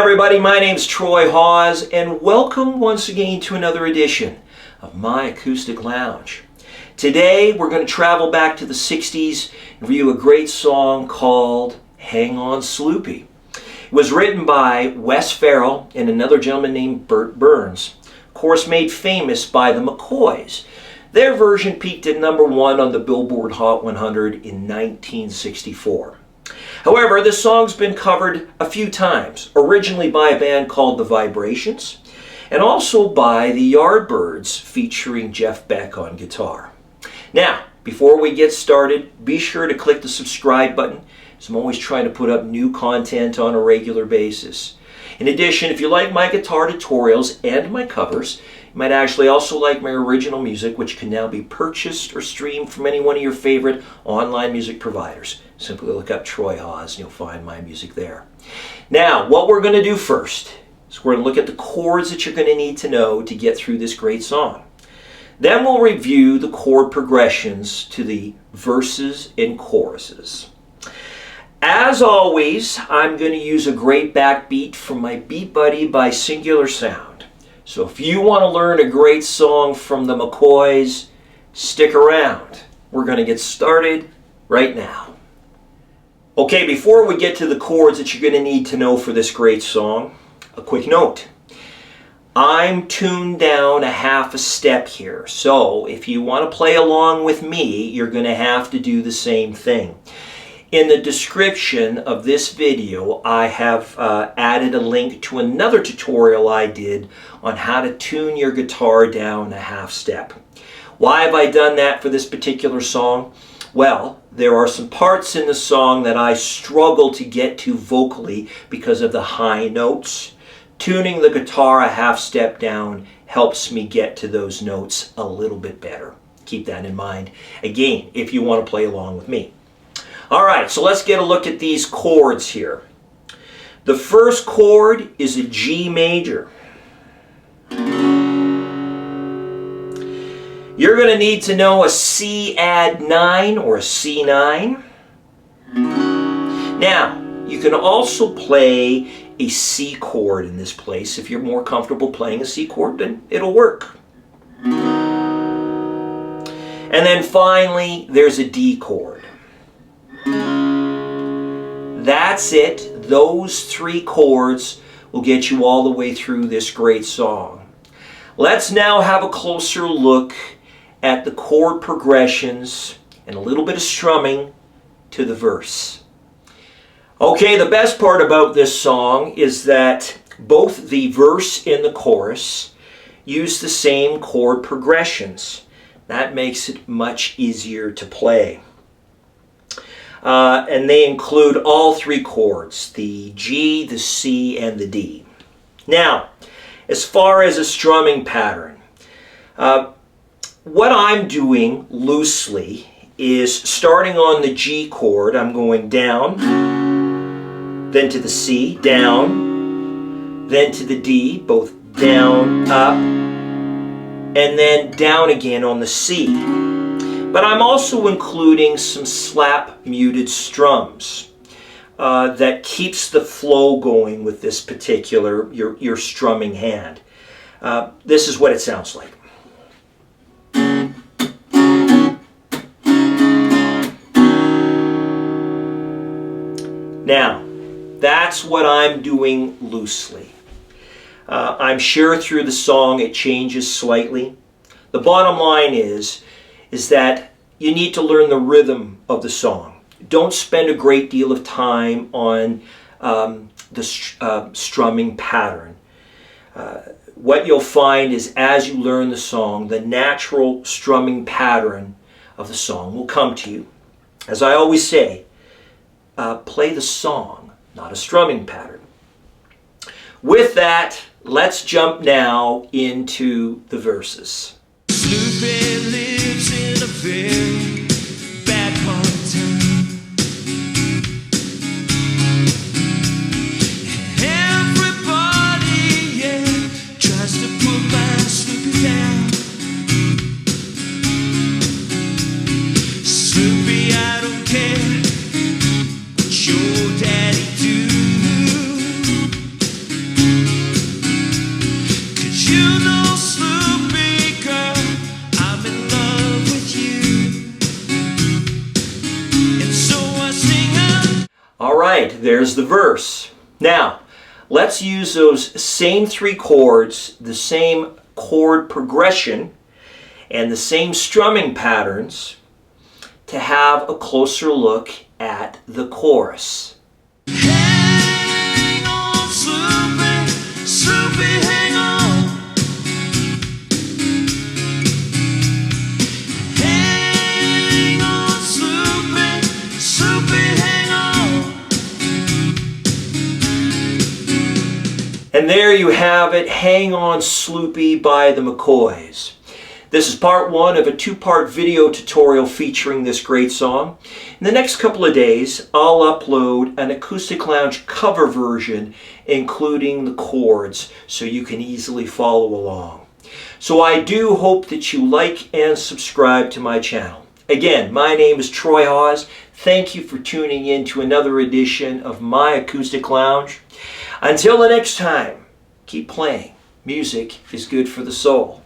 everybody, my name's Troy Hawes, and welcome once again to another edition of My Acoustic Lounge. Today we're going to travel back to the 60s and review a great song called Hang On Sloopy. It was written by Wes Farrell and another gentleman named Bert Burns, of course made famous by the McCoys. Their version peaked at #1 on the Billboard Hot 100 in 1964. However, this song's been covered a few times, originally by a band called The Vibrations, and also by the Yardbirds featuring Jeff Beck on guitar. Now, before we get started, be sure to click the subscribe button, as I'm always trying to put up new content on a regular basis. In addition, if you like my guitar tutorials and my covers, you might actually also like my original music, which can now be purchased or streamed from any one of your favorite online music providers. Simply look up Troy Hawes and you'll find my music there. Now, what we're going to do first is we're going to look at the chords that you're going to need to know to get through this great song. Then we'll review the chord progressions to the verses and choruses. As always, I'm going to use a great backbeat from my Beat Buddy by Singular Sound. So if you want to learn a great song from the McCoys, stick around. We're going to get started right now. Okay, before we get to the chords that you're going to need to know for this great song, a quick note. I'm tuned down a half a step here, so if you want to play along with me, you're going to have to do the same thing. In the description of this video, I have added a link to another tutorial I did on how to tune your guitar down a half step. Why have I done that for this particular song? Well, there are some parts in the song that I struggle to get to vocally because of the high notes. Tuning the guitar a half step down helps me get to those notes a little bit better. Keep that in mind, again, if you want to play along with me. Alright, so let's get a look at these chords here. The first chord is a G major. You're going to need to know a C add 9 or a C9. Now, you can also play a C chord in this place. If you're more comfortable playing a C chord, then it'll work. And then finally, there's a D chord. That's it. Those three chords will get you all the way through this great song. Let's now have a closer look at the chord progressions and a little bit of strumming to the verse. Okay, the best part about this song is that both the verse and the chorus use the same chord progressions. That makes it much easier to play. And they include all three chords, the G, the C, and the D. Now, as far as a strumming pattern, what I'm doing loosely is starting on the G chord, I'm going down, then to the C, down, then to the D, both down, up, and then down again on the C. But I'm also including some slap muted strums that keeps the flow going with this particular, your strumming hand. This is what it sounds like. Now, that's what I'm doing loosely. I'm sure through the song it changes slightly. The bottom line is that you need to learn the rhythm of the song. Don't spend a great deal of time on the strumming pattern. What you'll find is as you learn the song, the natural strumming pattern of the song will come to you. As I always say, play the song, not a strumming pattern. With that, let's jump now into the verses. Sloopy lives in a very bad part of town. Everybody, yeah, tries to put my Sloopy down. Sloopy, I don't care what your daddy do. right, there's the verse. Now, let's use those same 3 chords, the same chord progression, and the same strumming patterns to have a closer look at the chorus. Hang on, Sloopy, Sloopy, hang on. Hang on, Sloopy, Sloopy, hang on. And there you have it, Hang On Sloopy by the McCoys. This is part 1 of a 2-part video tutorial featuring this great song. In the next couple of days, I'll upload an Acoustic Lounge cover version, including the chords, so you can easily follow along. So I do hope that you like and subscribe to my channel. Again, my name is Troy Hawes. Thank you for tuning in to another edition of my Acoustic Lounge. Until the next time, keep playing. Music is good for the soul.